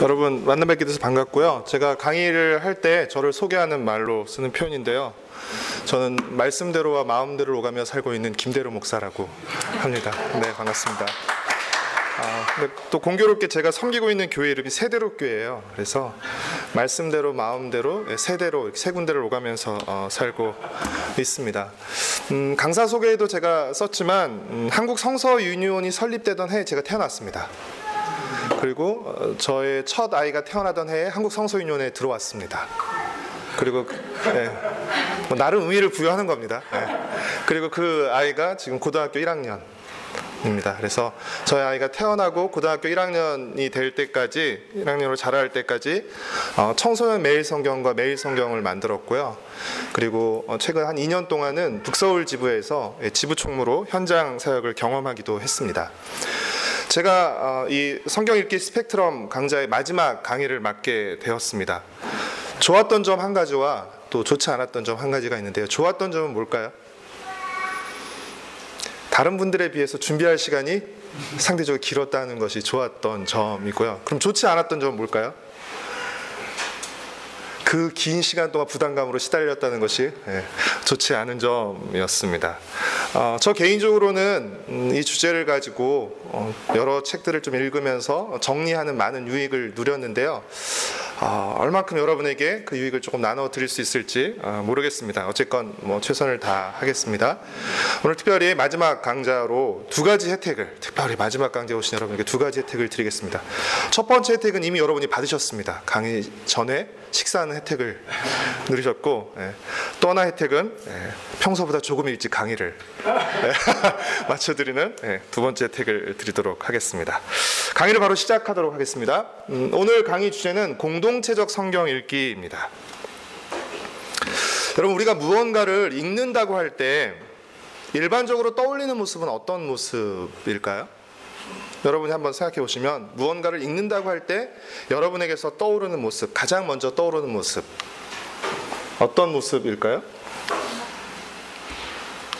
여러분 만나 뵙게 돼서 반갑고요. 제가 강의를 할 때 저를 소개하는 말로 쓰는 표현인데요. 저는 말씀대로와 마음대로 오가며 살고 있는 김대로 목사라고 합니다. 네, 반갑습니다. 근데 또 공교롭게 제가 섬기고 있는 교회 이름이 세대로 교회예요. 그래서 말씀대로 마음대로 세대로 세 군데를 오가면서 살고 있습니다. 강사 소개에도 제가 썼지만 한국 성서 유니온이 설립되던 해에 제가 태어났습니다. 그리고 저의 첫 아이가 태어나던 해에 한국 성서 유니온에 들어왔습니다. 그리고 나름 의미를 부여하는 겁니다. 그리고 그 아이가 지금 고등학교 1학년입니다. 그래서 저희 아이가 태어나고 고등학교 1학년이 될 때까지, 1학년으로 자랄 때까지 청소년 매일 성경과 매일 성경을 만들었고요. 그리고 최근 한 2년 동안은 북서울 지부에서 지부 총무로 현장 사역을 경험하기도 했습니다. 제가 이 성경 읽기 스펙트럼 강좌의 마지막 강의를 맡게 되었습니다. 좋았던 점 한 가지와 또 좋지 않았던 점 한 가지가 있는데요. 좋았던 점은 뭘까요? 다른 분들에 비해서 준비할 시간이 상대적으로 길었다는 것이 좋았던 점이고요. 그럼 좋지 않았던 점은 뭘까요? 그 긴 시간 동안 부담감으로 시달렸다는 것이 좋지 않은 점이었습니다. 저 개인적으로는 이 주제를 가지고 여러 책들을 좀 읽으면서 정리하는 많은 유익을 누렸는데요. 얼만큼 여러분에게 그 유익을 조금 나눠 드릴 수 있을지 모르겠습니다. 어쨌건 최선을 다하겠습니다. 오늘 특별히 마지막 강좌로 두 가지 혜택을, 특별히 마지막 강좌에 오신 여러분에게 두 가지 혜택을 드리겠습니다. 첫 번째 혜택은 이미 여러분이 받으셨습니다. 강의 전에 식사하는 혜택을 누리셨고, 또 하나 혜택은 평소보다 조금 일찍 강의를 맞춰드리는 두 번째 혜택을 드리도록 하겠습니다. 강의를 바로 시작하도록 하겠습니다. 오늘 강의 주제는 공동체적 성경 읽기입니다. 여러분, 우리가 무언가를 읽는다고 할 때 일반적으로 떠올리는 모습은 어떤 모습일까요? 여러분이 한번 생각해 보시면 무언가를 읽는다고 할 때 여러분에게서 떠오르는 모습, 가장 먼저 떠오르는 모습, 어떤 모습일까요?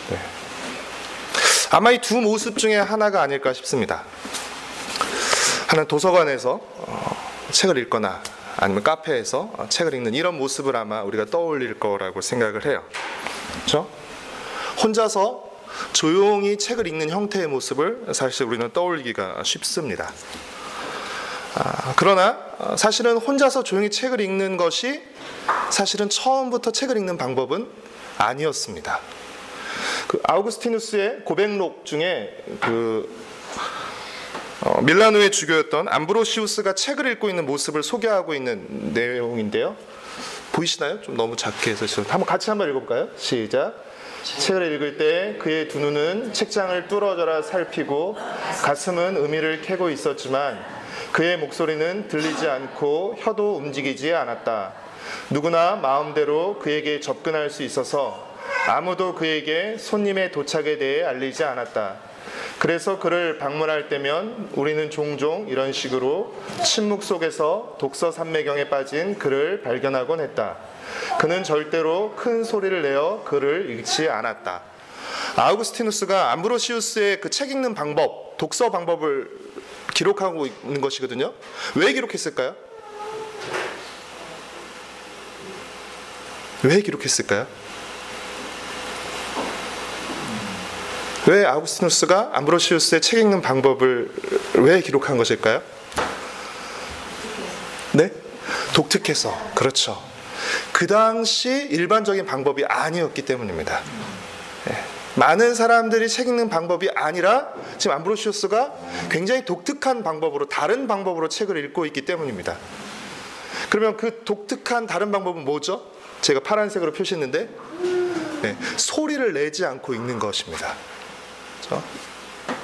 네. 아마 이 두 모습 중에 하나가 아닐까 싶습니다. 하나는 도서관에서 책을 읽거나 아니면 카페에서 책을 읽는 이런 모습을 아마 우리가 떠올릴 거라고 생각을 해요. 그렇죠? 혼자서 조용히 책을 읽는 형태의 모습을 사실 우리는 떠올리기가 쉽습니다. 그러나 사실은 혼자서 조용히 책을 읽는 것이 사실은 처음부터 책을 읽는 방법은 아니었습니다. 그 아우구스티누스의 고백록 중에 밀라노의 주교였던 암브로시우스가 책을 읽고 있는 모습을 소개하고 있는 내용인데요. 보이시나요? 좀 너무 작게 해서 같이 한번 읽어볼까요? 시작. 책을 읽을 때 그의 두 눈은 책장을 뚫어져라 살피고 가슴은 의미를 캐고 있었지만 그의 목소리는 들리지 않고 혀도 움직이지 않았다. 누구나 마음대로 그에게 접근할 수 있어서 아무도 그에게 손님의 도착에 대해 알리지 않았다. 그래서 그를 방문할 때면 우리는 종종 이런 식으로 침묵 속에서 독서 산매경에 빠진 그를 발견하곤 했다. 그는 절대로 큰 소리를 내어 글을 읽지 않았다. 아우구스티누스가 암브로시우스의 그 책 읽는 방법, 독서 방법을 기록하고 있는 것이거든요. 왜 기록했을까요? 왜 기록했을까요? 왜 아우구스티누스가 암브로시우스의 책 읽는 방법을 왜 기록한 것일까요? 네? 독특해서. 그렇죠. 그 당시 일반적인 방법이 아니었기 때문입니다. 많은 사람들이 책 읽는 방법이 아니라 지금 암브로시우스가 굉장히 독특한 방법으로, 다른 방법으로 책을 읽고 있기 때문입니다. 그러면 그 독특한 다른 방법은 뭐죠? 제가 파란색으로 표시했는데 소리를 내지 않고 읽는 것입니다.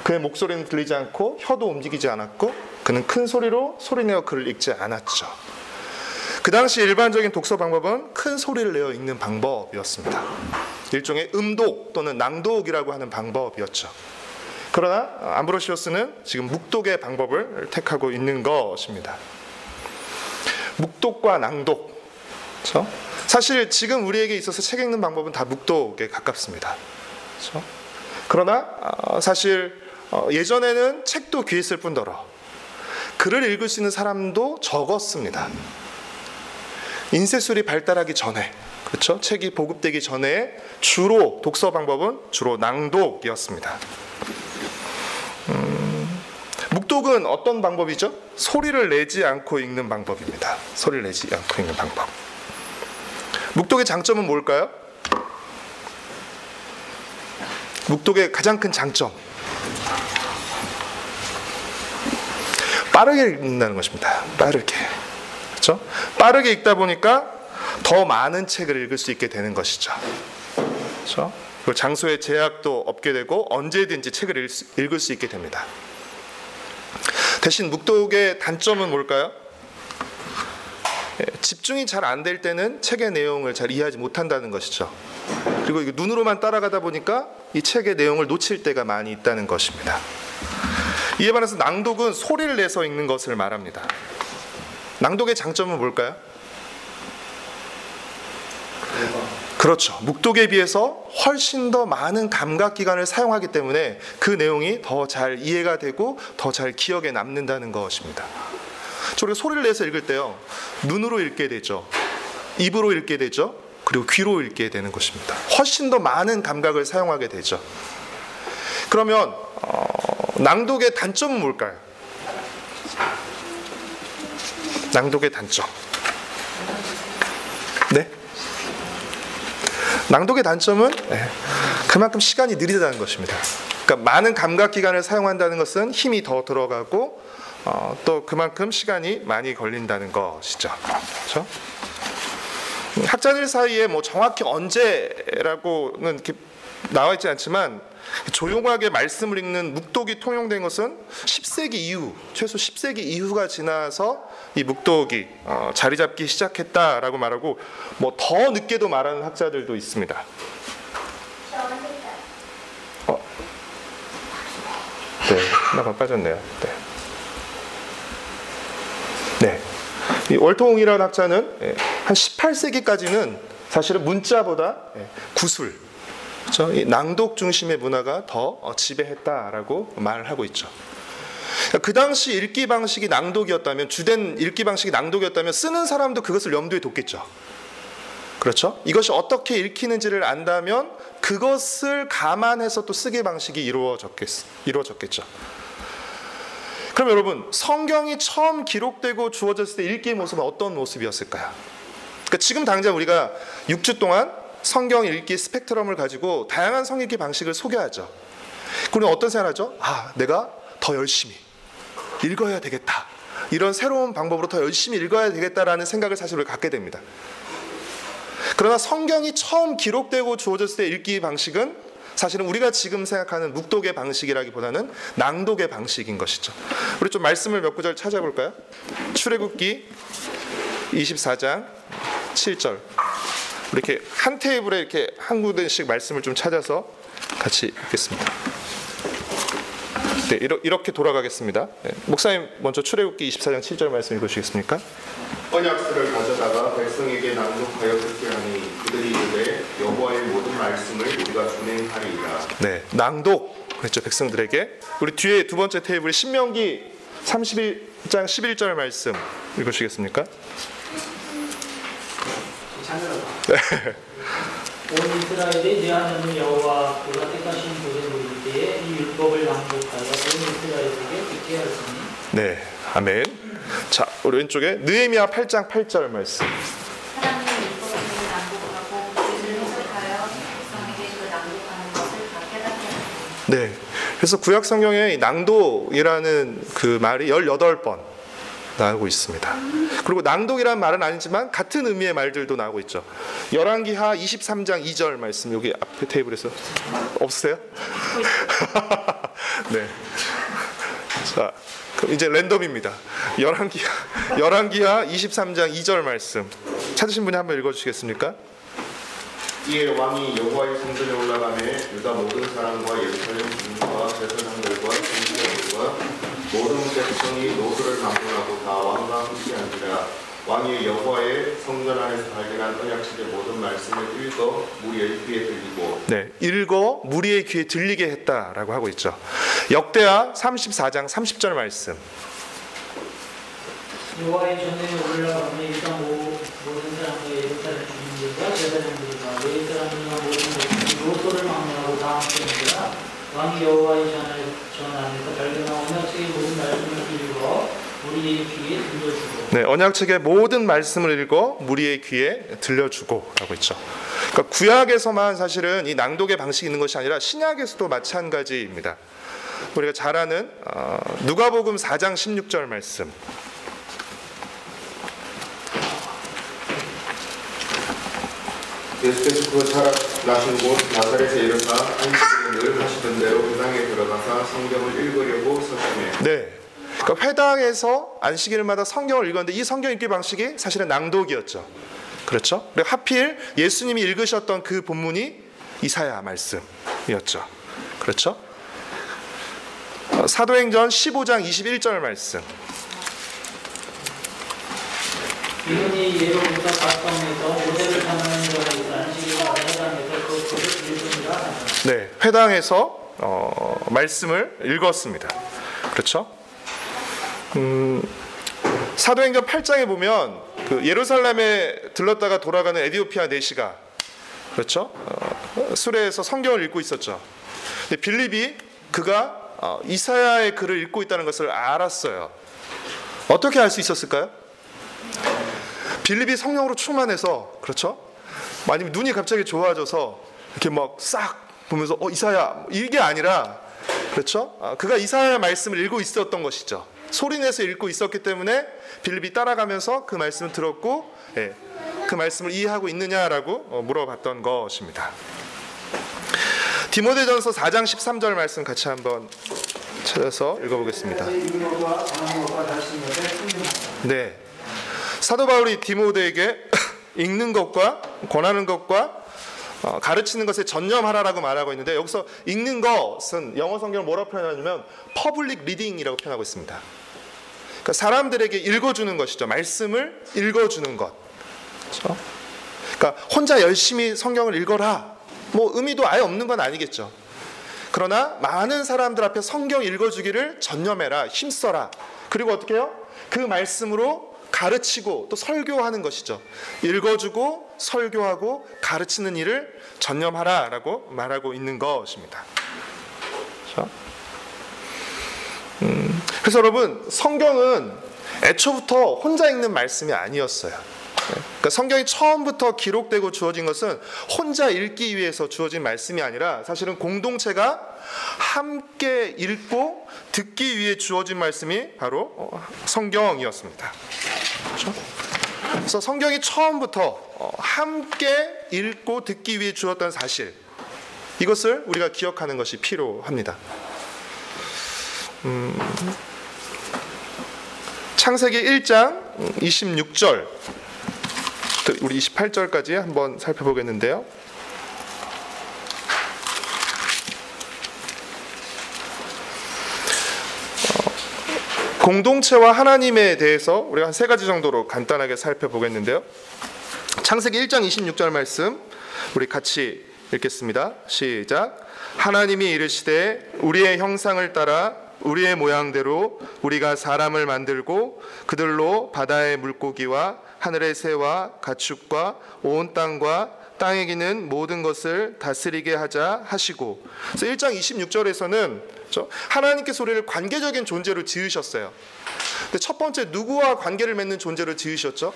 그의 목소리는 들리지 않고 혀도 움직이지 않았고 그는 큰 소리로 소리내어 글을 읽지 않았죠. 그 당시 일반적인 독서 방법은 큰 소리를 내어 읽는 방법이었습니다. 일종의 음독 또는 낭독이라고 하는 방법이었죠. 그러나 암브로시우스는 지금 묵독의 방법을 택하고 있는 것입니다. 묵독과 낭독, 그렇죠? 사실 지금 우리에게 있어서 책 읽는 방법은 다 묵독에 가깝습니다. 그렇죠? 그러나 사실 예전에는 책도 귀했을 뿐더러 글을 읽을 수 있는 사람도 적었습니다. 인쇄술이 발달하기 전에, 그렇죠? 책이 보급되기 전에 주로 독서 방법은 주로 낭독이었습니다. 묵독은 어떤 방법이죠? 소리를 내지 않고 읽는 방법입니다. 소리를 내지 않고 읽는 방법. 묵독의 장점은 뭘까요? 묵독의 가장 큰 장점, 빠르게 읽는다는 것입니다. 빠르게. 그렇죠? 빠르게 읽다 보니까 더 많은 책을 읽을 수 있게 되는 것이죠. 그렇죠? 그리고 장소의 제약도 없게 되고 언제든지 책을 읽을 수 있게 됩니다. 대신 묵독의 단점은 뭘까요? 집중이 잘 안 될 때는 책의 내용을 잘 이해하지 못한다는 것이죠. 그리고 눈으로만 따라가다 보니까 이 책의 내용을 놓칠 때가 많이 있다는 것입니다. 이에 반해서 낭독은 소리를 내서 읽는 것을 말합니다. 낭독의 장점은 뭘까요? 그렇죠. 묵독에 비해서 훨씬 더 많은 감각기관을 사용하기 때문에 그 내용이 더 잘 이해가 되고 더 잘 기억에 남는다는 것입니다. 우리가 소리를 내서 읽을 때요, 눈으로 읽게 되죠, 입으로 읽게 되죠, 그리고 귀로 읽게 되는 것입니다. 훨씬 더 많은 감각을 사용하게 되죠. 그러면 낭독의 단점은 뭘까요? 낭독의 단점. 네? 낭독의 단점은 그만큼 시간이 느리다는 것입니다. 그러니까 많은 감각기관을 사용한다는 것은 힘이 더 들어가고 또 그만큼 시간이 많이 걸린다는 것이죠. 그렇죠? 학자들 사이에 뭐 정확히 언제라고는 이렇게 나와 있지 않지만 조용하게 말씀을 읽는 묵독이 통용된 것은 10세기 이후, 최소 10세기 이후가 지나서 이 묵독이 자리 잡기 시작했다라고 말하고, 뭐 더 늦게도 말하는 학자들도 있습니다. 네, 하나가 빠졌네요. 네. 이 월통이라는 학자는 한 18세기까지는 사실은 문자보다 구술, 그렇죠? 이 낭독 중심의 문화가 더 지배했다라고 말을 하고 있죠. 그 당시 읽기 방식이 낭독이었다면, 주된 읽기 방식이 낭독이었다면 쓰는 사람도 그것을 염두에 뒀겠죠. 그렇죠? 이것이 어떻게 읽히는지를 안다면 그것을 감안해서 또 쓰기 방식이 이루어졌겠죠. 그럼 여러분, 성경이 처음 기록되고 주어졌을 때 읽기의 모습은 어떤 모습이었을까요? 그러니까 지금 당장 우리가 6주 동안 성경 읽기 스펙트럼을 가지고 다양한 성읽기 방식을 소개하죠. 그럼 어떤 생각을 하죠? 내가 더 열심히 읽어야 되겠다, 이런 새로운 방법으로 더 열심히 읽어야 되겠다라는 생각을 사실 우리가 갖게 됩니다. 그러나 성경이 처음 기록되고 주어졌을 때 읽기 방식은 사실은 우리가 지금 생각하는 묵독의 방식이라기보다는 낭독의 방식인 것이죠. 우리 좀 말씀을 몇 구절 찾아볼까요? 출애굽기 24장 7절. 이렇게 한 테이블에 이렇게 한 구절씩 말씀을 좀 찾아서 같이 읽겠습니다. 네, 이렇게 돌아가겠습니다. 네, 목사님 먼저 출애굽기 24장 7절 말씀 읽으시겠습니까? 언약서를 가져다가 백성에게 낭독하여 듣게 하니 그들이 이르되 여호와의 모든 말씀을 우리가 준행하리이다. 네, 낭독 그랬죠, 백성들에게. 우리 뒤에 두 번째 테이블에 신명기 31장 11절 말씀 읽으시겠습니까? 네. 온 이스라엘이 내 하나님 여호와 그가 택하신 곳에 모일 때에 이 율법을 낭독하여 온 이스라엘에게 듣게 하시니. 네, 아멘. 자, 우리 왼쪽에 느헤미야 8장 8절 말씀. 하나님의 율법을 낭독하고 그것을 해석하여 백성에게 그 낭독하는 것을 다 깨닫게 하시니. 네, 그래서 구약 성경에 낭독이라는 그 말이 18번 나오고 있습니다. 그리고 낭독이라는 말은 아니지만 같은 의미의 말들도 나오고 있죠. 열왕기하 23장 2절 말씀, 여기 앞에 테이블에서 없으세요? 네. 자, 그럼 이제 랜덤입니다. 열왕기하 23장 2절 말씀 찾으신 분이 한번 읽어주시겠습니까? 이에 왕이 여호와의 성전에 올라가매 유다 모든 사람과 예루살렘 주민과 제사장들과 군사들과 모든 백성이 노소를 방문하고 다 왕과 함께 앉으라. 왕이 여호와의 성전 안에서 발견한 언약책의 모든 말씀을 읽어 무리의 귀에 들리고. 네, 읽어 무리의 귀에 들리게 했다라고 하고 있죠. 역대하 34장 30절 말씀. 여호와의 전에 올라가며 일단 모든 사람과 예루살렘 주민들과 제사장들과 레위 사람들과 모든 백성이 로소를 막론하고 다 함께 있으라. 왕이 여호와의 전 안에서 발견한 언약책의 모든 말씀을 읽어 우리의 귀에 들려주고. 네, 언약책의 모든 말씀을 읽어 무리의 귀에 들려주고 라고 있죠. 그러니까 구약에서만 사실은 이 낭독의 방식이 있는 것이 아니라 신약에서도 마찬가지입니다. 우리가 잘 아는 누가복음 4장 16절 말씀. 예수께서 그 살아나신 곳 나사렛에 이르사 안식일에 늘 하시던 대로 회당에 들어가사 성경을 읽으려고 서심해. 네, 그러니까 회당에서 안식일마다 성경을 읽었는데 이 성경 읽기 방식이 사실은 낭독이었죠. 그렇죠? 그리고 하필 예수님이 읽으셨던 그 본문이 이사야 말씀이었죠. 그렇죠? 사도행전 15장 21절 말씀. 이분이 예로부터 각성에서 모세를 탐하는 자가 있어 안식일마다 회당에서 그 것을 읽으니라 하더라. 네, 회당에서 말씀을 읽었습니다. 그렇죠? 사도행전 8장에 보면 그 예루살렘에 들렀다가 돌아가는 에디오피아 내시가 그렇죠? 수레에서 성경을 읽고 있었죠. 근데 빌립이 그가 이사야의 글을 읽고 있다는 것을 알았어요. 어떻게 알 수 있었을까요? 빌립이 성령으로 충만해서 그렇죠? 아니면 눈이 갑자기 좋아져서 이렇게 막 싹 보면서 이사야 이게 아니라 그렇죠? 그가 이사야 말씀을 읽고 있었던 것이죠. 소리내서 읽고 있었기 때문에 빌립이 따라가면서 그 말씀을 들었고 그 말씀을 이해하고 있느냐라고 물어봤던 것입니다. 디모데전서 4장 13절 말씀 같이 한번 찾아서 읽어보겠습니다. 네, 사도 바울이 디모데에게 읽는 것과 권하는 것과 가르치는 것에 전념하라라고 말하고 있는데 여기서 읽는 것은 영어 성경을 뭐라고 표현하냐면 퍼블릭 리딩이라고 표현하고 있습니다. 그러니까 사람들에게 읽어주는 것이죠. 말씀을 읽어주는 것. 그렇죠? 그러니까 혼자 열심히 성경을 읽어라. 뭐 의미도 아예 없는 건 아니겠죠. 그러나 많은 사람들 앞에 성경 읽어주기를 전념해라. 힘써라. 그리고 어떻게 해요? 그 말씀으로 가르치고 또 설교하는 것이죠. 읽어주고 설교하고 가르치는 일을 전념하라라고 말하고 있는 것입니다. 그렇죠? 그래서 여러분 성경은 애초부터 혼자 읽는 말씀이 아니었어요. 그러니까 성경이 처음부터 기록되고 주어진 것은 혼자 읽기 위해서 주어진 말씀이 아니라 사실은 공동체가 함께 읽고 듣기 위해 주어진 말씀이 바로 성경이었습니다. 그렇죠? 그래서 성경이 처음부터 함께 읽고 듣기 위해 주었던 사실, 이것을 우리가 기억하는 것이 필요합니다. 창세기 1장 26절 우리 28절까지 한번 살펴보겠는데요. 공동체와 하나님에 대해서 우리가 한 세 가지 정도로 간단하게 살펴보겠는데요. 창세기 1장 26절 말씀 우리 같이 읽겠습니다. 시작. 하나님이 이르시되 우리의 형상을 따라 우리의 모양대로 우리가 사람을 만들고 그들로 바다의 물고기와 하늘의 새와 가축과 온 땅과 땅에 기는 모든 것을 다스리게 하자 하시고. 그래서 1장 26절에서는 하나님께서 우리를 관계적인 존재로 지으셨어요. 근데 첫 번째 누구와 관계를 맺는 존재로 지으셨죠?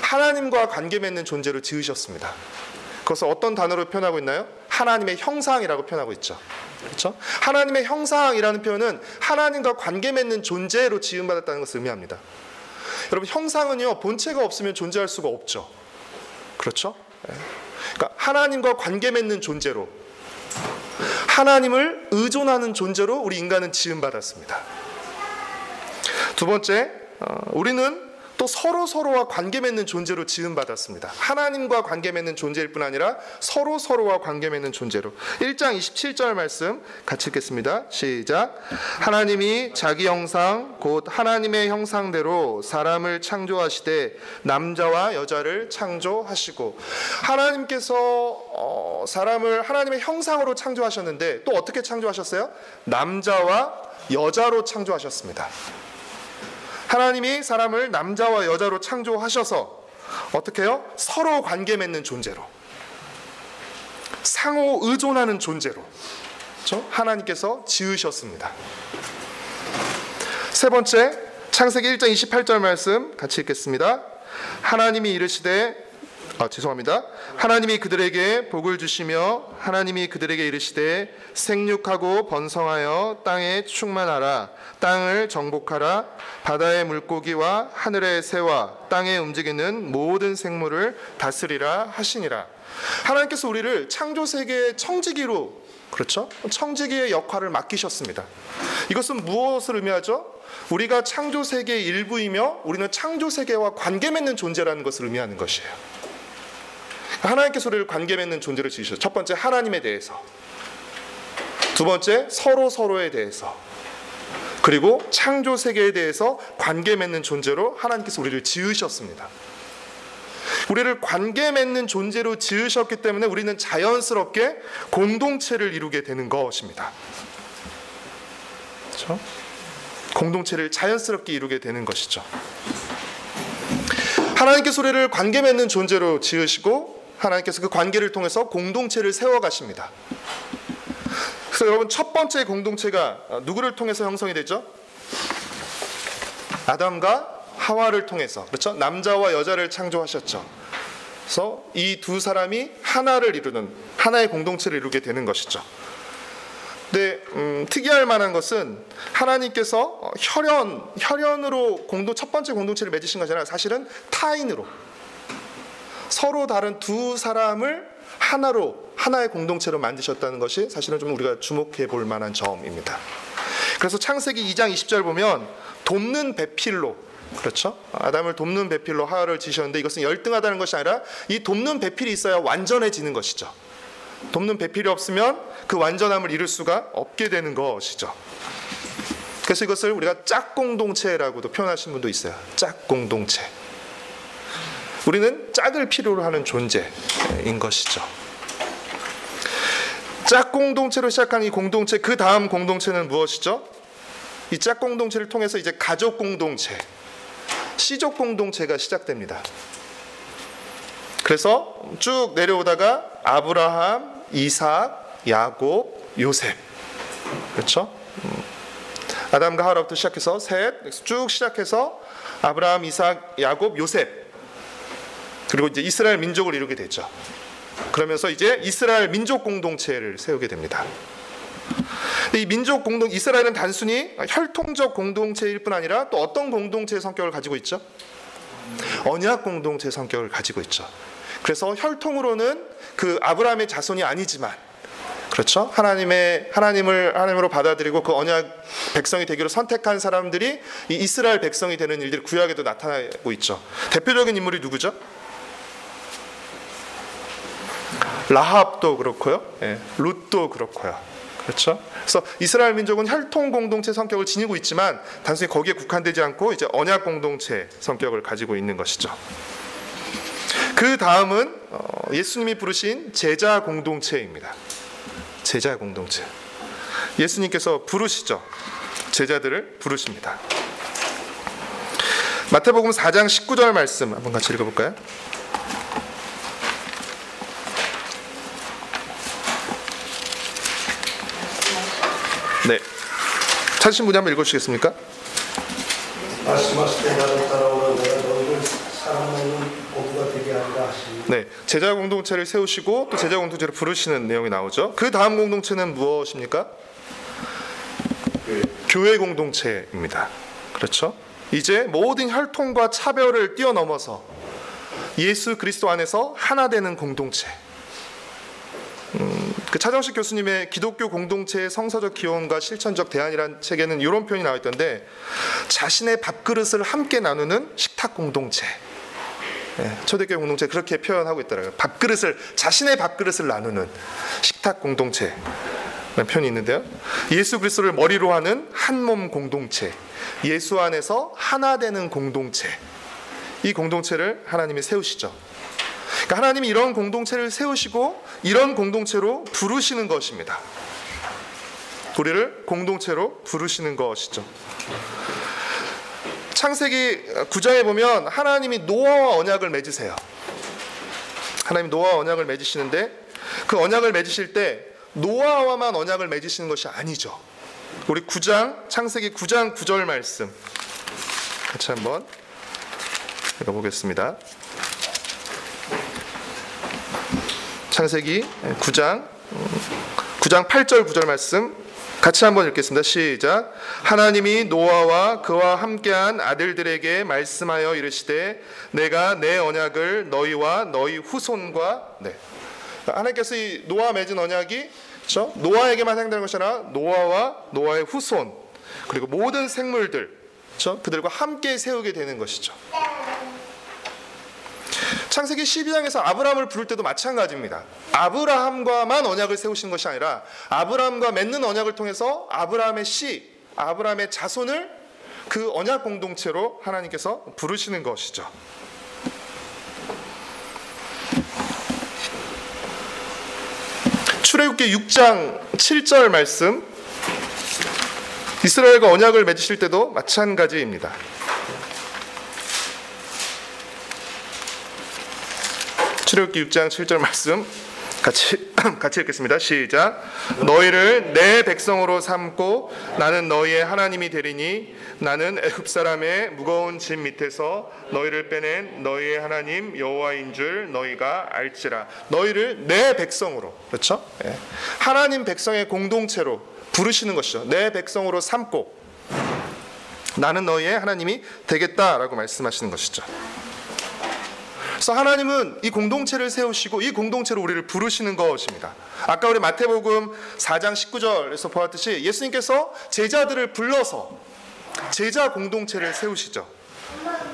하나님과 관계 맺는 존재로 지으셨습니다. 그것을 어떤 단어로 표현하고 있나요? 하나님의 형상이라고 표현하고 있죠. 그렇죠? 하나님의 형상이라는 표현은 하나님과 관계 맺는 존재로 지음받았다는 것을 의미합니다. 여러분 형상은요 본체가 없으면 존재할 수가 없죠. 그렇죠? 그러니까 하나님과 관계 맺는 존재로, 하나님을 의존하는 존재로 우리 인간은 지음받았습니다. 두 번째, 우리는 또 서로와 관계 맺는 존재로 지음받았습니다. 하나님과 관계 맺는 존재일 뿐 아니라 서로와 관계 맺는 존재로. 1장 27절 말씀 같이 읽겠습니다. 시작. 하나님이 자기 형상 곧 하나님의 형상대로 사람을 창조하시되 남자와 여자를 창조하시고. 하나님께서 사람을 하나님의 형상으로 창조하셨는데 또 어떻게 창조하셨어요? 남자와 여자로 창조하셨습니다. 하나님이 사람을 남자와 여자로 창조하셔서 어떻게 해요? 서로 관계 맺는 존재로, 상호 의존하는 존재로, 그렇죠? 하나님께서 지으셨습니다. 세 번째, 창세기 1장 28절 말씀 같이 읽겠습니다. 하나님이 이르시되 하나님이 그들에게 복을 주시며 하나님이 그들에게 이르시되 생육하고 번성하여 땅에 충만하라. 땅을 정복하라. 바다의 물고기와 하늘의 새와 땅에 움직이는 모든 생물을 다스리라 하시니라. 하나님께서 우리를 창조 세계의 청지기로, 그렇죠? 청지기의 역할을 맡기셨습니다. 이것은 무엇을 의미하죠? 우리가 창조 세계의 일부이며 우리는 창조 세계와 관계 맺는 존재라는 것을 의미하는 것이에요. 하나님께서 우리를 관계 맺는 존재를 지으셨어요. 첫 번째, 하나님에 대해서. 두 번째, 서로에 대해서. 그리고 창조 세계에 대해서 관계 맺는 존재로 하나님께서 우리를 지으셨습니다. 우리를 관계 맺는 존재로 지으셨기 때문에 우리는 자연스럽게 공동체를 이루게 되는 것입니다. 그렇죠? 공동체를 자연스럽게 이루게 되는 것이죠. 하나님께서 우리를 관계 맺는 존재로 지으시고 하나님께서 그 관계를 통해서 공동체를 세워가십니다. 그래서 여러분, 첫 번째 공동체가 누구를 통해서 형성이 되죠? 아담과 하와를 통해서, 그렇죠? 남자와 여자를 창조하셨죠. 그래서 이 두 사람이 하나를 이루는, 하나의 공동체를 이루게 되는 것이죠. 근데 특이할 만한 것은 하나님께서 혈연으로 첫 번째 공동체를 맺으신 것이 아니라 사실은 타인으로, 서로 다른 두 사람을 하나의 공동체로 만드셨다는 것이 사실은 좀 우리가 주목해 볼 만한 점입니다. 그래서 창세기 2장 20절 보면 돕는 배필로, 그렇죠? 아담을 돕는 배필로 하와를 지으셨는데 이것은 열등하다는 것이 아니라 이 돕는 배필이 있어야 완전해지는 것이죠. 돕는 배필이 없으면 그 완전함을 이룰 수가 없게 되는 것이죠. 그래서 이것을 우리가 짝공동체라고도 표현하신 분도 있어요. 짝공동체. 우리는 짝을 필요로 하는 존재인 것이죠. 짝공동체로 시작한 이 공동체, 그 다음 공동체는 무엇이죠? 이 짝공동체를 통해서 이제 가족공동체, 시족공동체가 시작됩니다. 그래서 쭉 내려오다가 아브라함, 이삭, 야곱, 요셉, 그렇죠? 아담과 하와부터 시작해서 셋, 쭉 시작해서 아브라함, 이삭, 야곱, 요셉, 그리고 이제 이스라엘 민족을 이루게 되죠. 그러면서 이제 이스라엘 민족 공동체를 세우게 됩니다. 이 이스라엘은 단순히 혈통적 공동체일 뿐 아니라 또 어떤 공동체의 성격을 가지고 있죠? 언약 공동체의 성격을 가지고 있죠. 그래서 혈통으로는 그 아브라함의 자손이 아니지만, 그렇죠? 하나님으로 받아들이고 그 언약 백성이 되기로 선택한 사람들이 이 이스라엘 백성이 되는 일들이 구약에도 나타나고 있죠. 대표적인 인물이 누구죠? 라합도 그렇고요, 룻도 그렇고요. 그렇죠? 그래서 이스라엘 민족은 혈통 공동체 성격을 지니고 있지만 단순히 거기에 국한되지 않고 이제 언약 공동체 성격을 가지고 있는 것이죠. 그 다음은 예수님이 부르신 제자 공동체입니다. 제자 공동체. 예수님께서 부르시죠. 제자들을 부르십니다. 마태복음 4장 19절 말씀 한번 같이 읽어볼까요? 네, 찾으신 분이 한번 읽어주시겠습니까? 말씀하실 때 나를 따라오라. 내가 너희를 사람 먹는 어부가 되게 하리라 하시니. 네, 제자 공동체를 세우시고 또 제자 공동체를 부르시는 내용이 나오죠. 그 다음 공동체는 무엇입니까? 교회 공동체입니다. 그렇죠? 이제 모든 혈통과 차별을 뛰어넘어서 예수 그리스도 안에서 하나 되는 공동체. 그 차정식 교수님의 기독교 공동체의 성서적 기원과 실천적 대안이라는 책에는 이런 표현이 나와 있던데, 자신의 밥그릇을 함께 나누는 식탁 공동체. 초대교회 공동체 그렇게 표현하고 있더라고요. 자신의 밥그릇을 나누는 식탁 공동체 라는 표현이 있는데요. 예수 그리스도를 머리로 하는 한 몸 공동체, 예수 안에서 하나 되는 공동체, 이 공동체를 하나님이 세우시죠. 그러니까 하나님이 이런 공동체를 세우시고 이런 공동체로 부르시는 것입니다. 우리를 공동체로 부르시는 것이죠. 창세기 9장에 보면 하나님이 노아와 언약을 맺으세요. 하나님 노아와 언약을 맺으시는데 그 언약을 맺으실 때 노아와만 언약을 맺으시는 것이 아니죠. 우리 9장 창세기 9장 9절 말씀 같이 한번 읽어보겠습니다. 창세기 9장 8절 9절 말씀 같이 한번 읽겠습니다. 시작. 하나님이 노아와 그와 함께한 아들들에게 말씀하여 이르시되 내가 내 언약을 너희와 너희 후손과 하나님께서 이 노아 맺은 언약이 그렇죠? 노아에게만 해당되는 것이 아니라 노아와 노아의 후손 그리고 모든 생물들 그렇죠? 그들과 함께 세우게 되는 것이죠. 창세기 12장에서 아브라함을 부를 때도 마찬가지입니다. 아브라함과만 언약을 세우신 것이 아니라 아브라함과 맺는 언약을 통해서 아브라함의 씨, 아브라함의 자손을 그 언약 공동체로 하나님께서 부르시는 것이죠. 출애굽기 6장 7절 말씀 이스라엘과 언약을 맺으실 때도 마찬가지입니다. 출애굽기 6장 7절 말씀 같이 읽겠습니다. 시작. 너희를 내 백성으로 삼고 나는 너희의 하나님이 되리니 나는 애굽 사람의 무거운 짐 밑에서 너희를 빼낸 너희의 하나님 여호와인 줄 너희가 알지라. 너희를 내 백성으로 그렇죠? 하나님 백성의 공동체로 부르시는 것이죠. 내 백성으로 삼고 나는 너희의 하나님이 되겠다라고 말씀하시는 것이죠. 그래서 하나님은 이 공동체를 세우시고 이 공동체로 우리를 부르시는 것입니다. 아까 우리 마태복음 4장 19절에서 보았듯이 예수님께서 제자들을 불러서 제자 공동체를 세우시죠.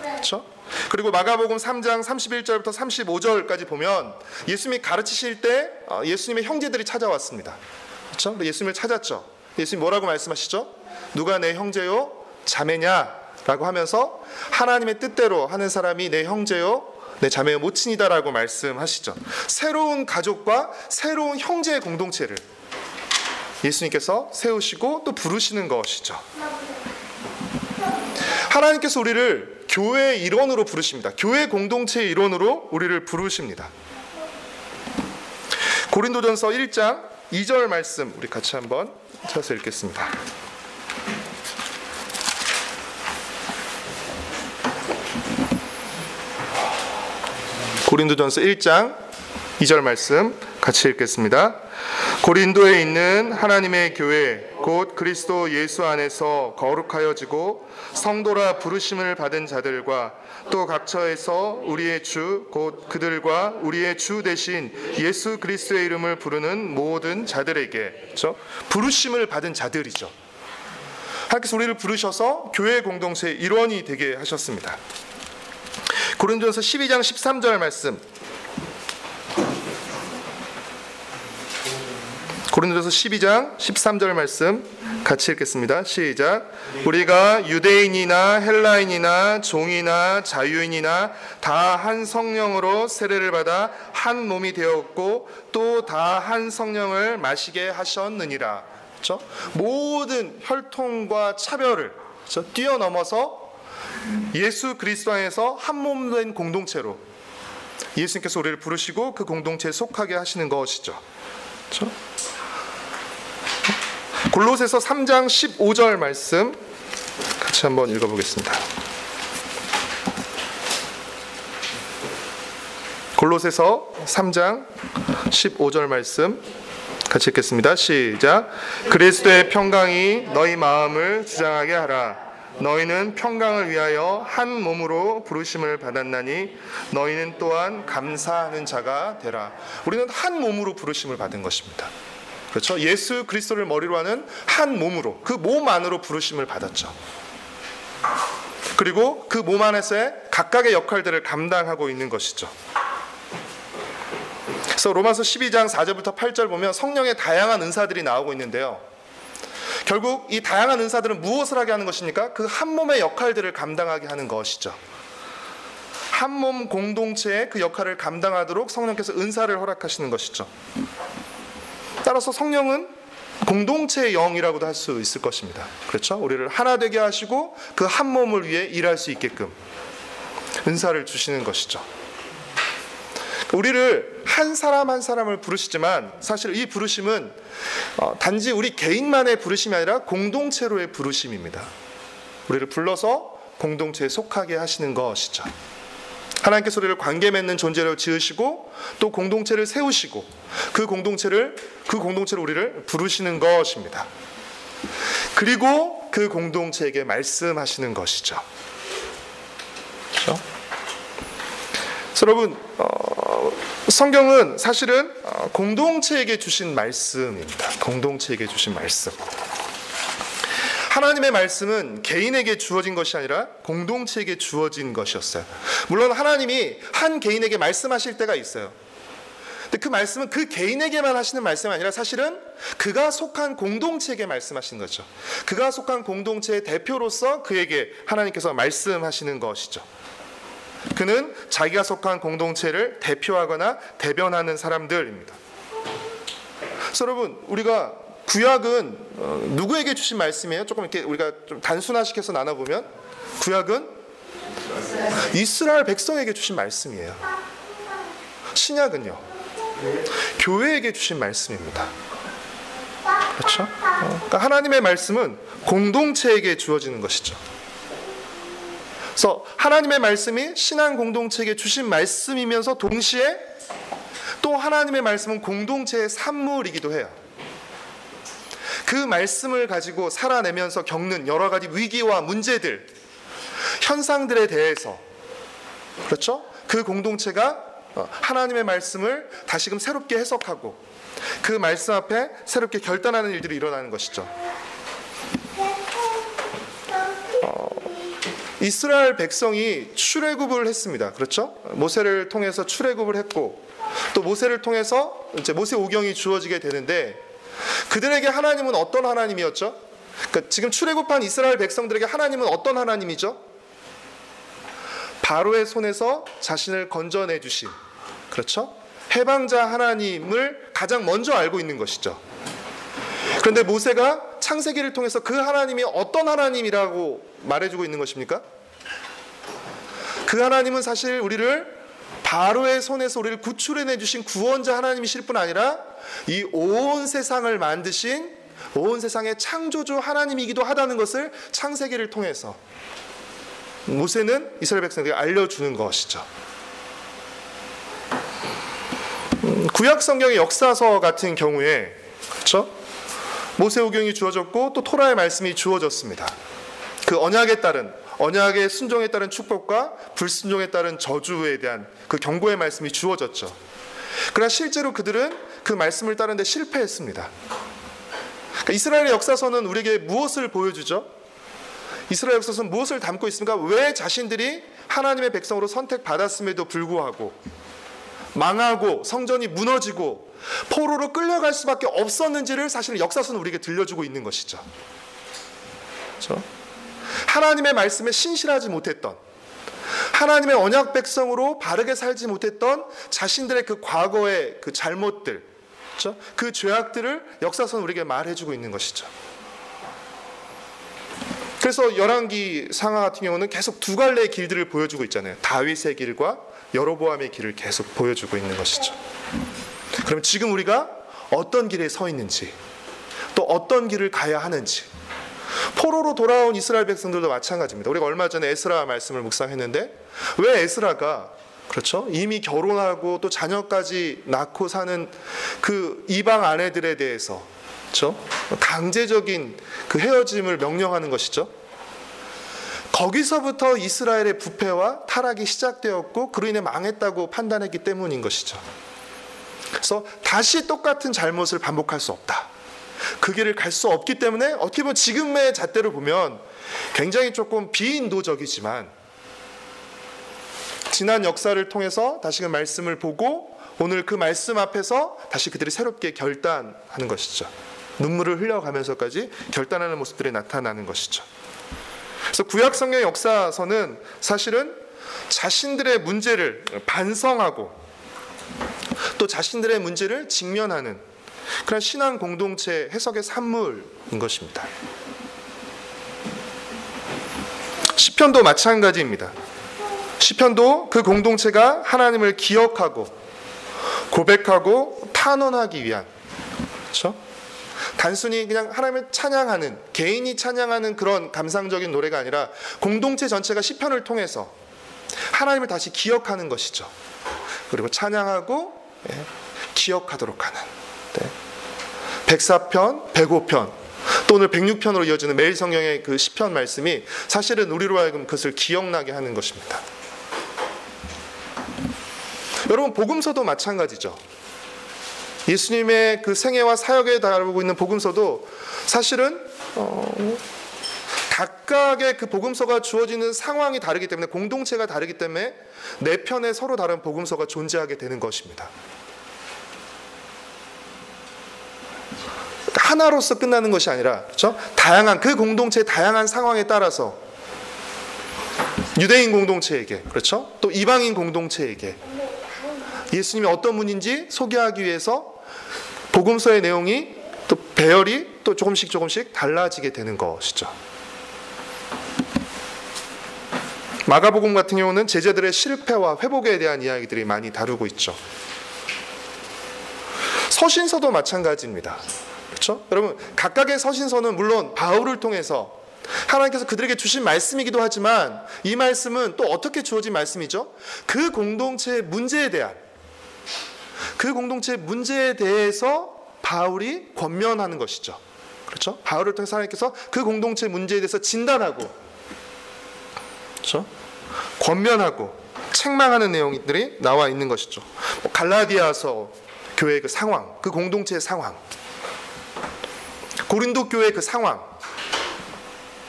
그렇죠? 그리고 마가복음 3장 31절부터 35절까지 보면 예수님이 가르치실 때 예수님의 형제들이 찾아왔습니다. 그렇죠? 예수님을 찾았죠. 예수님 뭐라고 말씀하시죠? 누가 내 형제요 자매냐라고 하면서 하나님의 뜻대로 하는 사람이 내 형제요 내 자매의 모친이다라고 말씀하시죠. 새로운 가족과 새로운 형제의 공동체를 예수님께서 세우시고 또 부르시는 것이죠. 하나님께서 우리를 교회의 일원으로 부르십니다. 교회 공동체의 일원으로 우리를 부르십니다. 고린도전서 1장 2절 말씀 우리 같이 한번 찾아서 읽겠습니다. 고린도전서 1장 2절 말씀 같이 읽겠습니다. 고린도에 있는 하나님의 교회 곧 그리스도 예수 안에서 거룩하여지고 성도라 부르심을 받은 자들과 또 각처에서 우리의 주 곧 그들과 우리의 주 대신 예수 그리스도의 이름을 부르는 모든 자들에게 그렇죠? 부르심을 받은 자들이죠. 하나님께서 우리를 부르셔서 교회 공동체의 일원이 되게 하셨습니다. 고린도전서 12장 13절 말씀 고린도전서 12장 13절 말씀 같이 읽겠습니다. 시작. 우리가 유대인이나 헬라인이나 종이나 자유인이나 다 한 성령으로 세례를 받아 한 몸이 되었고 또 다 한 성령을 마시게 하셨느니라. 그렇죠? 모든 혈통과 차별을 그렇죠? 뛰어넘어서 예수 그리스도 안에서 한 몸 된 공동체로 예수님께서 우리를 부르시고 그 공동체에 속하게 하시는 것이죠. 그렇죠? 골로새서 3장 15절 말씀 같이 한번 읽어보겠습니다. 골로새서 3장 15절 말씀 같이 읽겠습니다. 시작. 그리스도의 평강이 너희 마음을 주장하게 하라. 너희는 평강을 위하여 한 몸으로 부르심을 받았나니 너희는 또한 감사하는 자가 되라. 우리는 한 몸으로 부르심을 받은 것입니다. 그렇죠? 예수 그리스도를 머리로 하는 한 몸으로 그 몸 안으로 부르심을 받았죠. 그리고 그 몸 안에서의 각각의 역할들을 감당하고 있는 것이죠. 그래서 로마서 12장 4절부터 8절 보면 성령의 다양한 은사들이 나오고 있는데요. 결국 이 다양한 은사들은 무엇을 하게 하는 것입니까? 그 한 몸의 역할들을 감당하게 하는 것이죠. 한 몸 공동체의 그 역할을 감당하도록 성령께서 은사를 허락하시는 것이죠. 따라서 성령은 공동체의 영이라고도 할 수 있을 것입니다. 그렇죠? 우리를 하나 되게 하시고 그 한 몸을 위해 일할 수 있게끔 은사를 주시는 것이죠. 우리를 한 사람 한 사람을 부르시지만 사실 이 부르심은 단지 우리 개인만의 부르심이 아니라 공동체로의 부르심입니다. 우리를 불러서 공동체에 속하게 하시는 것이죠. 하나님께서 우리를 관계 맺는 존재로 지으시고 또 공동체를 세우시고 그 공동체를 우리를 부르시는 것입니다. 그리고 그 공동체에게 말씀하시는 것이죠. 그렇죠? 여러분, 성경은 사실은 공동체에게 주신 말씀입니다. 공동체에게 주신 말씀. 하나님의 말씀은 개인에게 주어진 것이 아니라 공동체에게 주어진 것이었어요. 물론 하나님이 한 개인에게 말씀하실 때가 있어요. 근데 그 말씀은 그 개인에게만 하시는 말씀이 아니라 사실은 그가 속한 공동체에게 말씀하시는 거죠. 그가 속한 공동체의 대표로서 그에게 하나님께서 말씀하시는 것이죠. 그는 자기가 속한 공동체를 대표하거나 대변하는 사람들입니다. 그래서 여러분, 우리가 구약은 누구에게 주신 말씀이에요? 조금 이렇게 우리가 좀 단순화시켜서 나눠보면 구약은 이스라엘 백성에게 주신 말씀이에요. 신약은요, 교회에게 주신 말씀입니다. 그렇죠? 그러니까 하나님의 말씀은 공동체에게 주어지는 것이죠. 그래서 하나님의 말씀이 신앙 공동체에게 주신 말씀이면서 동시에 또 하나님의 말씀은 공동체의 산물이기도 해요. 그 말씀을 가지고 살아내면서 겪는 여러 가지 위기와 문제들, 현상들에 대해서, 그렇죠? 그 공동체가 하나님의 말씀을 다시금 새롭게 해석하고 그 말씀 앞에 새롭게 결단하는 일들이 일어나는 것이죠. 이스라엘 백성이 출애굽을 했습니다. 그렇죠? 모세를 통해서 출애굽을 했고 또 모세를 통해서 이제 모세 오경이 주어지게 되는데 그들에게 하나님은 어떤 하나님이었죠? 그러니까 지금 출애굽한 이스라엘 백성들에게 하나님은 어떤 하나님이죠? 바로의 손에서 자신을 건져내 주신, 그렇죠? 해방자 하나님을 가장 먼저 알고 있는 것이죠. 그런데 모세가 창세기를 통해서 그 하나님이 어떤 하나님이라고 말해주고 있는 것입니까? 그 하나님은 사실 우리를 바로의 손에서 우리를 구출해내 주신 구원자 하나님이실 뿐 아니라 이 온 세상을 만드신 온 세상의 창조주 하나님이기도 하다는 것을 창세기를 통해서 모세는 이스라엘 백성에게 알려주는 것이죠. 구약 성경의 역사서 같은 경우에, 그렇죠? 모세오경이 주어졌고 또 토라의 말씀이 주어졌습니다. 그 언약의 순종에 따른 축복과 불순종에 따른 저주에 대한 그 경고의 말씀이 주어졌죠. 그러나 실제로 그들은 그 말씀을 따르는데 실패했습니다. 그러니까 이스라엘의 역사서는 우리에게 무엇을 보여주죠? 이스라엘 역사서는 무엇을 담고 있습니까? 왜 자신들이 하나님의 백성으로 선택받았음에도 불구하고 망하고 성전이 무너지고 포로로 끌려갈 수밖에 없었는지를 사실 역사서는 우리에게 들려주고 있는 것이죠. 그렇죠? 하나님의 말씀에 신실하지 못했던, 하나님의 언약 백성으로 바르게 살지 못했던 자신들의 그 과거의 그 잘못들, 그렇죠? 그 죄악들을 역사서는 우리에게 말해주고 있는 것이죠. 그래서 열왕기 상하 같은 경우는 계속 두 갈래의 길들을 보여주고 있잖아요. 다윗의 길과 여로보암의 길을 계속 보여주고 있는 것이죠. 그럼 지금 우리가 어떤 길에 서 있는지, 또 어떤 길을 가야 하는지, 포로로 돌아온 이스라엘 백성들도 마찬가지입니다. 우리가 얼마 전에 에스라 말씀을 묵상했는데 왜 에스라가, 그렇죠? 이미 결혼하고 또 자녀까지 낳고 사는 그 이방 아내들에 대해서, 그렇죠? 강제적인 그 헤어짐을 명령하는 것이죠. 거기서부터 이스라엘의 부패와 타락이 시작되었고 그로 인해 망했다고 판단했기 때문인 것이죠. 그래서 다시 똑같은 잘못을 반복할 수 없다. 그 길을 갈 수 없기 때문에 어떻게 보면 지금의 잣대로 보면 굉장히 조금 비인도적이지만 지난 역사를 통해서 다시금 말씀을 보고 오늘 그 말씀 앞에서 다시 그들이 새롭게 결단하는 것이죠. 눈물을 흘려가면서까지 결단하는 모습들이 나타나는 것이죠. 그래서 구약 성경의 역사서는 사실은 자신들의 문제를 반성하고 또 자신들의 문제를 직면하는 그런 신앙 공동체 해석의 산물인 것입니다. 시편도 마찬가지입니다. 시편도 그 공동체가 하나님을 기억하고 고백하고 탄원하기 위한, 그렇죠? 단순히 그냥 하나님을 찬양하는, 개인이 찬양하는 그런 감상적인 노래가 아니라 공동체 전체가 시편을 통해서 하나님을 다시 기억하는 것이죠. 그리고 찬양하고 기억하도록 하는 104편, 105편, 또 오늘 106편으로 이어지는 매일 성경의 그 시편 말씀이 사실은 우리로 하여금 그것을 기억나게 하는 것입니다. 여러분, 복음서도 마찬가지죠. 예수님의 그 생애와 사역에 다루고 있는 복음서도 사실은 각각의 그 복음서가 주어지는 상황이 다르기 때문에, 공동체가 다르기 때문에 네 편의 서로 다른 복음서가 존재하게 되는 것입니다. 하나로서 끝나는 것이 아니라, 그렇죠? 다양한 그 공동체의 다양한 상황에 따라서 유대인 공동체에게, 그렇죠? 또 이방인 공동체에게 예수님이 어떤 분인지 소개하기 위해서 복음서의 내용이 또 배열이 또 조금씩 달라지게 되는 것이죠. 마가복음 같은 경우는 제자들의 실패와 회복에 대한 이야기들이 많이 다루고 있죠. 서신서도 마찬가지입니다. 그렇죠? 여러분, 각각의 서신서는 물론 바울을 통해서 하나님께서 그들에게 주신 말씀이기도 하지만, 이 말씀은 또 어떻게 주어진 말씀이죠? 그 공동체의 문제에 대한, 그 공동체의 문제에 대해서 바울이 권면하는 것이죠. 그렇죠? 바울을 통해서 하나님께서 그 공동체 문제에 대해서 진단하고, 그렇죠? 권면하고 책망하는 내용들이 나와 있는 것이죠. 갈라디아서 교회의 그 상황, 그 공동체의 상황, 고린도 교회의 그 상황,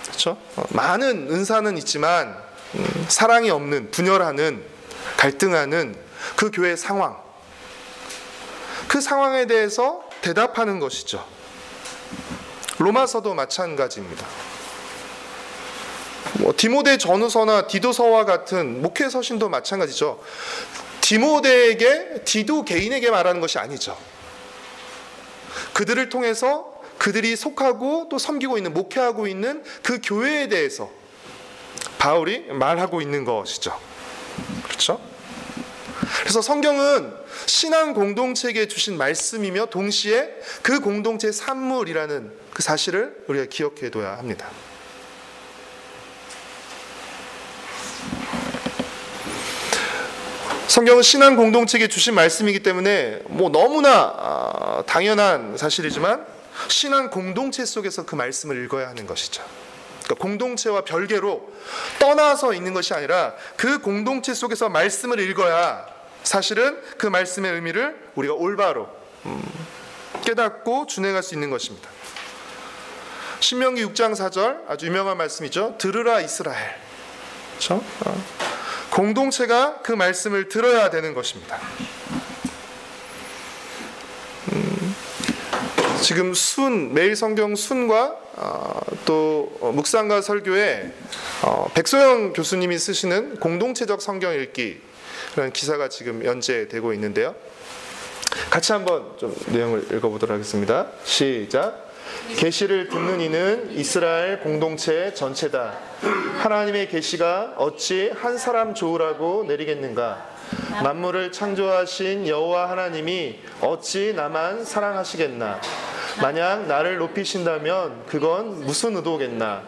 그렇죠? 많은 은사는 있지만 사랑이 없는, 분열하는, 갈등하는 그 교회의 상황, 그 상황에 대해서 대답하는 것이죠. 로마서도 마찬가지입니다. 디모데 전후서나 디도서와 같은 목회 서신도 마찬가지죠. 디모데에게, 디도 개인에게 말하는 것이 아니죠. 그들을 통해서 그들이 속하고 또 섬기고 있는, 목회하고 있는 그 교회에 대해서 바울이 말하고 있는 것이죠. 그렇죠? 그래서 성경은 신앙 공동체에게 주신 말씀이며 동시에 그 공동체의 산물이라는 그 사실을 우리가 기억해 둬야 합니다. 성경은 신앙 공동체에게 주신 말씀이기 때문에 너무나 당연한 사실이지만, 신앙 공동체 속에서 그 말씀을 읽어야 하는 것이죠. 그러니까 공동체와 별개로 떠나서 있는 것이 아니라 그 공동체 속에서 말씀을 읽어야 사실은 그 말씀의 의미를 우리가 올바로 깨닫고 준행할 수 있는 것입니다. 신명기 6장 4절, 아주 유명한 말씀이죠. 들으라 이스라엘. 그렇죠? 공동체가 그 말씀을 들어야 되는 것입니다. 지금 매일 성경 순과 또 묵상과 설교에 백소영 교수님이 쓰시는 공동체적 성경 읽기, 그런 기사가 지금 연재되고 있는데요. 같이 한번 좀 내용을 읽어보도록 하겠습니다. 시작. 계시를 듣는 이는 이스라엘 공동체 전체다. 하나님의 계시가 어찌 한 사람 좋으라고 내리겠는가? 만물을 창조하신 여호와 하나님이 어찌 나만 사랑하시겠나? 만약 나를 높이신다면 그건 무슨 의도겠나?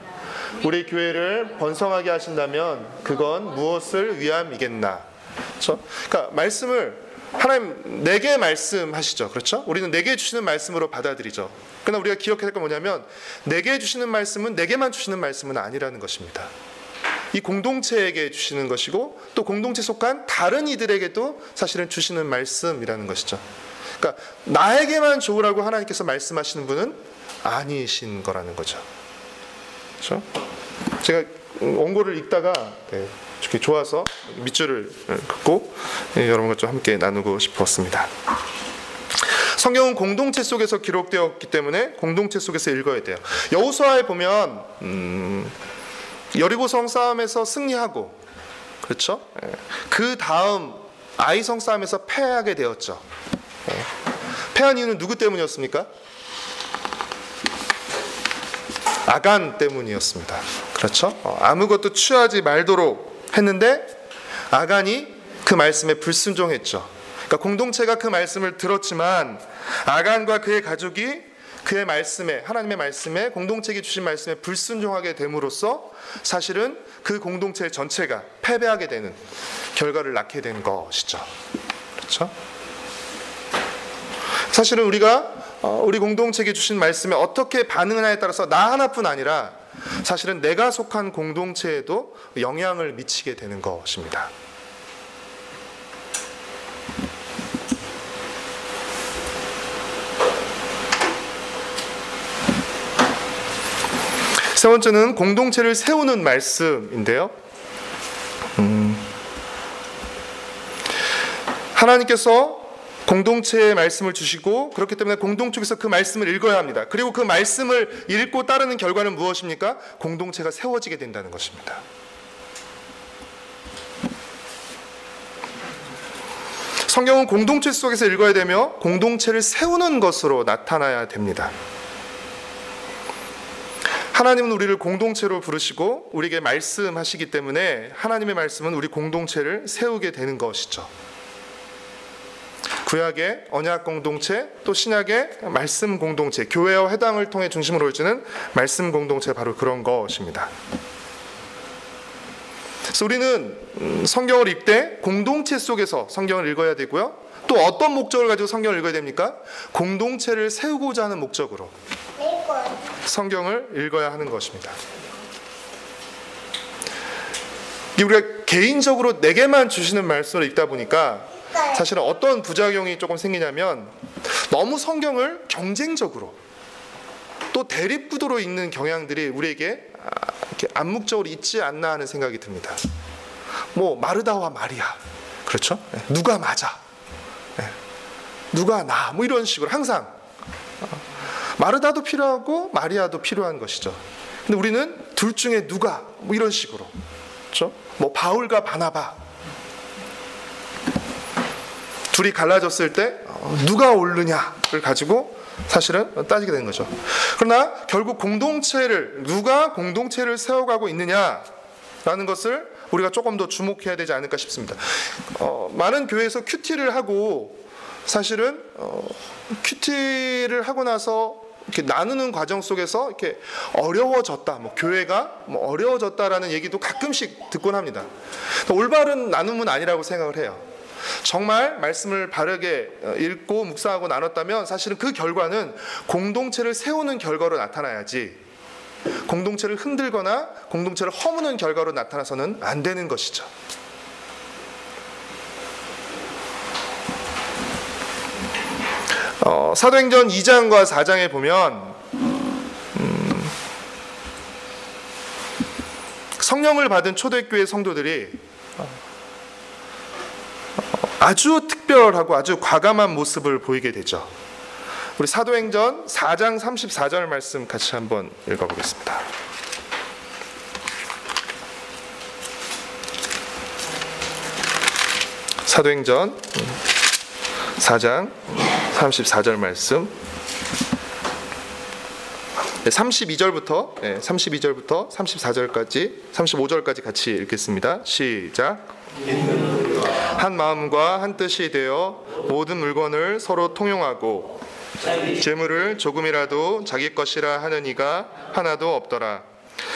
우리 교회를 번성하게 하신다면 그건 무엇을 위함이겠나? 그렇죠? 그러니까 말씀을 하나님 내게 말씀하시죠. 그렇죠? 우리는 내게 주시는 말씀으로 받아들이죠. 그러나 우리가 기억해야 할 건 뭐냐면, 내게 주시는 말씀은 내게만 주시는 말씀은 아니라는 것입니다. 이 공동체에게 주시는 것이고, 또 공동체 속한 다른 이들에게도 사실은 주시는 말씀이라는 것이죠. 그러니까 나에게만 좋으라고 하나님께서 말씀하시는 분은 아니신 거라는 거죠. 그렇죠? 제가 원고를 읽다가 이렇게 좋아서 밑줄을 긋고 여러분과 좀 함께 나누고 싶었습니다. 성경은 공동체 속에서 기록되었기 때문에 공동체 속에서 읽어야 돼요. 여호수아에 보면 여리고성 싸움에서 승리하고, 그렇죠? 그 다음 아이성 싸움에서 패하게 되었죠. 패한 이유는 누구 때문이었습니까? 아간 때문이었습니다. 그렇죠? 아무것도 취하지 말도록 했는데 아간이 그 말씀에 불순종했죠. 그러니까 공동체가 그 말씀을 들었지만 아간과 그의 가족이 그의 말씀에, 하나님의 말씀에, 공동체에게 주신 말씀에 불순종하게 됨으로써 사실은 그 공동체 전체가 패배하게 되는 결과를 낳게 된 것이죠. 그렇죠? 사실은 우리가 우리 공동체에게 주신 말씀에 어떻게 반응하냐에 따라서 나 하나뿐 아니라 사실은 내가 속한 공동체에도 영향을 미치게 되는 것입니다. 세 번째는 공동체를 세우는 말씀인데요. 하나님께서 공동체의 말씀을 주시고 그렇기 때문에 공동체에서 그 말씀을 읽어야 합니다. 그리고 그 말씀을 읽고 따르는 결과는 무엇입니까? 공동체가 세워지게 된다는 것입니다. 성경은 공동체 속에서 읽어야 되며 공동체를 세우는 것으로 나타나야 됩니다. 하나님은 우리를 공동체로 부르시고 우리에게 말씀하시기 때문에 하나님의 말씀은 우리 공동체를 세우게 되는 것이죠. 구약의 언약 공동체, 또 신약의 말씀 공동체, 교회와 회당을 통해 중심으로 이루어지는 말씀 공동체, 바로 그런 것입니다. 그래서 우리는 성경을 읽되 공동체 속에서 성경을 읽어야 되고요. 또 어떤 목적을 가지고 성경을 읽어야 됩니까? 공동체를 세우고자 하는 목적으로 성경을 읽어야 하는 것입니다. 우리가 개인적으로 내게만 주시는 말씀을 읽다 보니까 사실은 어떤 부작용이 조금 생기냐면 너무 성경을 경쟁적으로 또 대립구도로 읽는 경향들이 우리에게 이렇게 암묵적으로 있지 않나 하는 생각이 듭니다. 뭐 마르다와 마리아, 그렇죠? 누가 맞아, 누가 나, 뭐 이런 식으로 항상 마르다도 필요하고 마리아도 필요한 것이죠. 근데 우리는 둘 중에 누가, 뭐 이런 식으로, 그렇죠? 뭐 바울과 바나바 둘이 갈라졌을 때 누가 옳느냐를 가지고 사실은 따지게 되는 거죠. 그러나 결국 누가 공동체를 세워가고 있느냐라는 것을 우리가 조금 더 주목해야 되지 않을까 싶습니다. 많은 교회에서 큐티를 하고 사실은 큐티를 하고 나서 이렇게 나누는 과정 속에서 이렇게 어려워졌다, 뭐 교회가 뭐 어려워졌다라는 얘기도 가끔씩 듣곤 합니다. 올바른 나눔은 아니라고 생각을 해요. 정말 말씀을 바르게 읽고 묵상하고 나눴다면 사실은 그 결과는 공동체를 세우는 결과로 나타나야지 공동체를 흔들거나 공동체를 허무는 결과로 나타나서는 안 되는 것이죠. 사도행전 2장과 4장에 보면 성령을 받은 초대교회 성도들이 아주 특별하고 아주 과감한 모습을 보이게 되죠. 우리 사도행전 4장 34절 말씀 같이 한번 읽어보겠습니다. 사도행전 4장 34절 말씀 32절부터 34절까지 35절까지 같이 읽겠습니다. 시작. 한 마음과 한 뜻이 되어 모든 물건을 서로 통용하고 재물을 조금이라도 자기 것이라 하는 이가 하나도 없더라.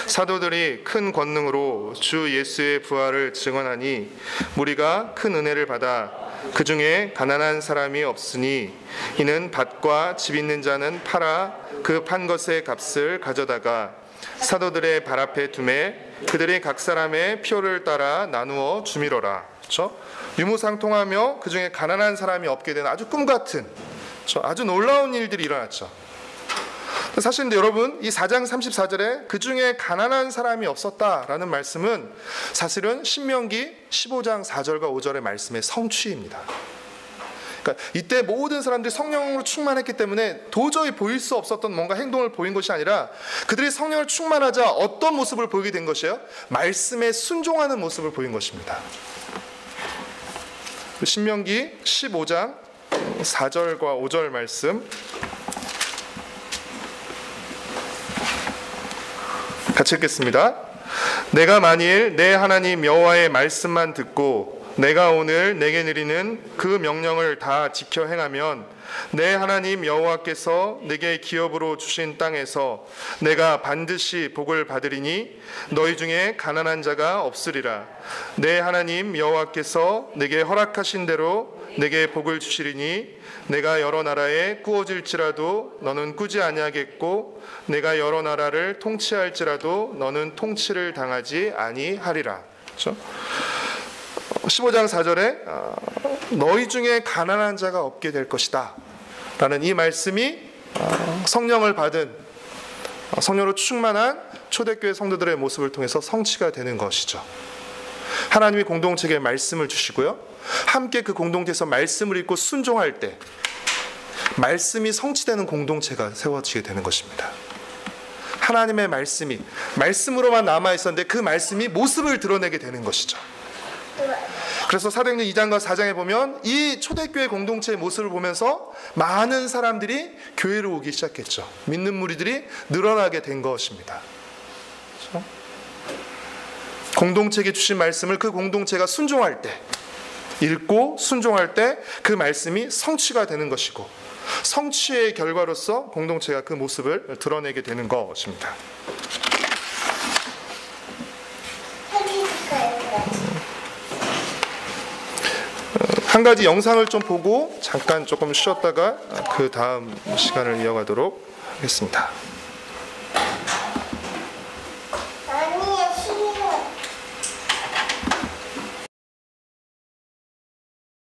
사도들이 큰 권능으로 주 예수의 부활을 증언하니 무리가 큰 은혜를 받아 그 중에 가난한 사람이 없으니 이는 밭과 집 있는 자는 팔아 그 판 것의 값을 가져다가 사도들의 발 앞에 두매 그들이 각 사람의 표를 따라 나누어 주미로라. 그렇죠? 유무상통하며 그 중에 가난한 사람이 없게 되는 아주 꿈같은, 그렇죠? 아주 놀라운 일들이 일어났죠. 사실 근데 여러분, 이 4장 34절에 그 중에 가난한 사람이 없었다라는 말씀은 사실은 신명기 15장 4절과 5절의 말씀의 성취입니다. 그러니까 이때 모든 사람들이 성령으로 충만했기 때문에 도저히 보일 수 없었던 뭔가 행동을 보인 것이 아니라 그들이 성령을 충만하자 어떤 모습을 보이게 된 것이에요? 말씀에 순종하는 모습을 보인 것입니다. 신명기 15장 4절과 5절 말씀 같이 읽겠습니다. 내가 만일 내 하나님 여호와의 말씀만 듣고 내가 오늘 내게 내리는 그 명령을 다 지켜 행하면 내 하나님 여호와께서 내게 기업으로 주신 땅에서 내가 반드시 복을 받으리니 너희 중에 가난한 자가 없으리라. 내 하나님 여호와께서 내게 허락하신 대로 내게 복을 주시리니 내가 여러 나라에 꾸어질지라도 너는 꾸지 아니하겠고 내가 여러 나라를 통치할지라도 너는 통치를 당하지 아니하리라. 그렇죠? 15장 4절에 너희 중에 가난한 자가 없게 될 것이다 라는 이 말씀이 성령을 받은 성령으로 충만한 초대교회 성도들의 모습을 통해서 성취가 되는 것이죠. 하나님이 공동체에 말씀을 주시고요, 함께 그 공동체에서 말씀을 읽고 순종할 때 말씀이 성취되는 공동체가 세워지게 되는 것입니다. 하나님의 말씀이 말씀으로만 남아있었는데 그 말씀이 모습을 드러내게 되는 것이죠. 그래서 사도행전 2장과 4장에 보면 이 초대교회 공동체의 모습을 보면서 많은 사람들이 교회로 오기 시작했죠. 믿는 무리들이 늘어나게 된 것입니다. 그렇죠? 공동체에게 주신 말씀을 그 공동체가 순종할 때, 읽고 순종할 때 그 말씀이 성취가 되는 것이고, 성취의 결과로서 공동체가 그 모습을 드러내게 되는 것입니다. 한 가지 영상을 좀 보고 잠깐 조금 쉬었다가 그 다음 시간을 이어가도록 하겠습니다.